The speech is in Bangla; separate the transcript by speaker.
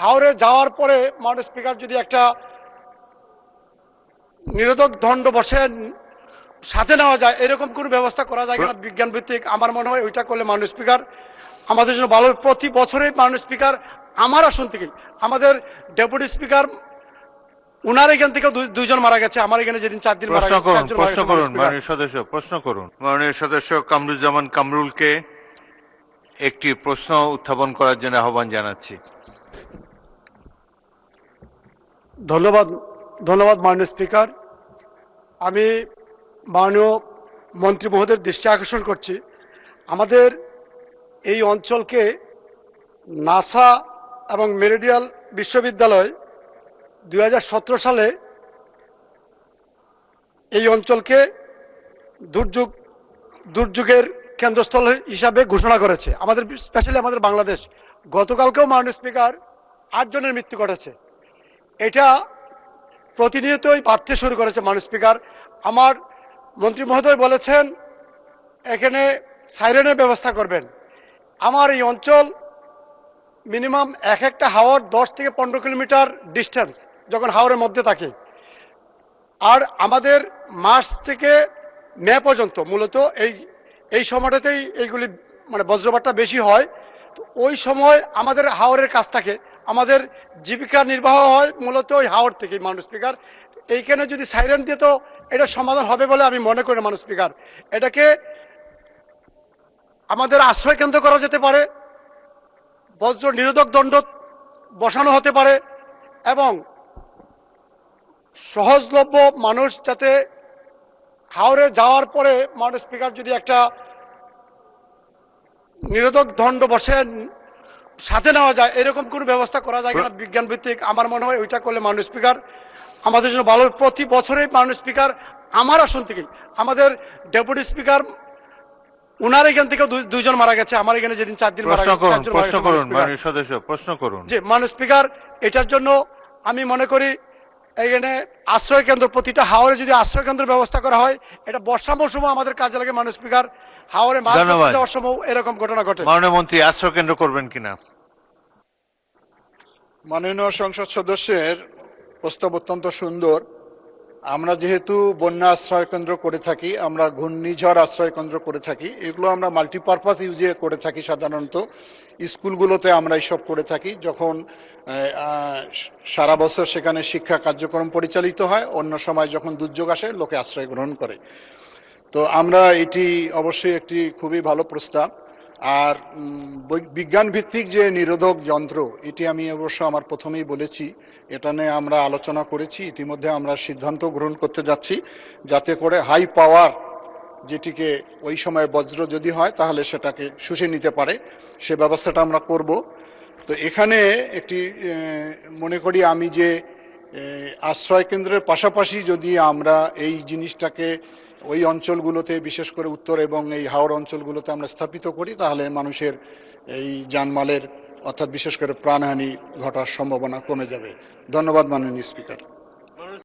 Speaker 1: হাওরে যাওয়ার পরে মাননীয় স্পিকার যদি একটা নিরোধক দণ্ড বসে সাথে নেওয়া যায়, এরকম কোনো ব্যবস্থা করা যায় কিনা বিজ্ঞান ভিত্তিক, আমার মনে হয় ওইটা করলে মাননীয় স্পিকার আমাদের জন্য ভালো। প্রতি বছরেই মাননীয় স্পিকার আমার আসন থেকে আমাদের ডেপুটি স্পিকার উনার এখান থেকে দুইজন মারা গেছে, আমার এখানে যেদিন 4 দিন মারা গেছে।
Speaker 2: প্রশ্ন করুন মাননীয় সদস্য, প্রশ্ন করুন। মাননীয় সদস্য কামরুজ্জামান কামরুলকে একটি প্রশ্ন উত্থাপন করার জন্য আহ্বান জানাচ্ছি।
Speaker 1: ধন্যবাদ মাননীয় স্পিকার। আমি মাননীয় মন্ত্রী মহোদয়ের দৃষ্টি আকর্ষণ করছি, আমাদের এই অঞ্চলকে নাসা এবং মেরিডিয়াল বিশ্ববিদ্যালয় 2017 সালে এই অঞ্চলকে দুর্যোগের কেন্দ্রস্থল হিসাবে ঘোষণা করেছে, আমাদের স্পেশালি আমাদের বাংলাদেশ। গতকালকেও মাননীয় স্পিকার 8 জনের মৃত্যু ঘটেছে। এটা প্রতিনিয়তই বাড়তে শুরু করেছে মাননীয় স্পিকার। আমার মন্ত্রী মহোদয় বলেছেন এখানে সাইরেনের ব্যবস্থা করবেন। আমার এই অঞ্চল মিনিমাম একটা হাওর 10 থেকে 15 কিলোমিটার ডিস্টেন্স যখন হাওরের মধ্যে থাকে, আর আমাদের মার্চ থেকে মে পর্যন্ত মূলত এই সময়টাতেই এইগুলি মানে বজ্রপাতটা বেশি হয়। তো ওই সময় আমাদের হাওরের কাছ থাকে, আমাদের জীবিকা নির্বাহ হয় মূলত ওই হাওর থেকে। মাননীয় স্পিকার, এইখানে যদি সাইরেন দিয়ে তো এটা সমাধান হবে বলে আমি মনে করি। মাননীয় স্পিকার, এটাকে আমাদের আশ্রয় কেন্দ্র করা যেতে পারে, বজ্র নিরোধক দণ্ড বসানো হতে পারে, এবং সহজলভ্য মানুষ যাতে হাওরে যাওয়ার পরে মাননীয় স্পিকার যদি একটা নিরোধক দণ্ড বসে সাথে নেওয়া যায়, এরকম কোনো ব্যবস্থা করা যায় কিনা বিজ্ঞান ভিত্তিক, আমার মনে হয় ওইটা করলে মাননীয় স্পিকার আমাদের জন্য ভালো। প্রতি বছরেই মাননীয় স্পিকার আমার আসন থেকে আমাদের ডেপুটি স্পিকার উনার এখান থেকে দুইজন মারা গেছে, আমার এখানে যেদিন 4 দিন মারা গেছে।
Speaker 2: প্রশ্ন করুন মাননীয় সদস্য, প্রশ্ন করুন।
Speaker 1: জি মাননীয় স্পিকার, এটার জন্য আমি মনে করি এখানে আশ্রয় কেন্দ্র, প্রতিটা হাওরে যদি আশ্রয় কেন্দ্রের ব্যবস্থা করা হয়, এটা বর্ষা মৌসুমে আমাদের কাজে লাগে। মাননীয় স্পিকার, হাওরে মাছ ধরতে যাওয়ার সময় এরকম ঘটনা ঘটে।
Speaker 2: মাননীয় মন্ত্রী আশ্রয় কেন্দ্র করবেন কিনা?
Speaker 3: মাননীয় সংসদ সদস্যের প্রস্তাব অত্যন্ত সুন্দর। আমরা যেহেতু বন্যা আশ্রয় কেন্দ্র করে থাকি, আমরা ঘূর্ণিঝড় আশ্রয় কেন্দ্র করে থাকি, এগুলো আমরা মাল্টিপারপাস ইউজে করে থাকি। সাধারণত স্কুলগুলোতে আমরা এইসব করে থাকি, যখন সারা বছর সেখানে শিক্ষা কার্যক্রম পরিচালিত হয়, অন্য সময় যখন দুর্যোগ আসে লোকে আশ্রয় গ্রহণ করে। তো আমরা এটি অবশ্যই একটি খুবই ভালো প্রস্তাব। আর বিজ্ঞান ভিত্তিক যে নিরোধক যন্ত্র, এটি আমি অবশ্য আমার প্রথমেই বলেছি, এটা নিয়ে আমরা আলোচনা করেছি, ইতিমধ্যে আমরা সিদ্ধান্ত গ্রহণ করতে যাচ্ছি, যাতে করে হাই পাওয়ার যেটিকে ওই সময় বজ্র যদি হয় তাহলে সেটাকে শুষে নিতে পারে, সে ব্যবস্থাটা আমরা করব। তো এখানে একটি মনে করি আমি যে আশ্রয় কেন্দ্রের পাশাপাশি যদি আমরা এই জিনিসটাকে ওই অঞ্চলগুলোতে, বিশেষ করে উত্তর এবং এই হাওড় অঞ্চলগুলোতে আমরা স্থাপিত করি, তাহলে মানুষের এই জানমালের অর্থাৎ বিশেষ করে প্রাণহানি ঘটার সম্ভাবনা কমে যাবে। ধন্যবাদ মাননীয় স্পিকার।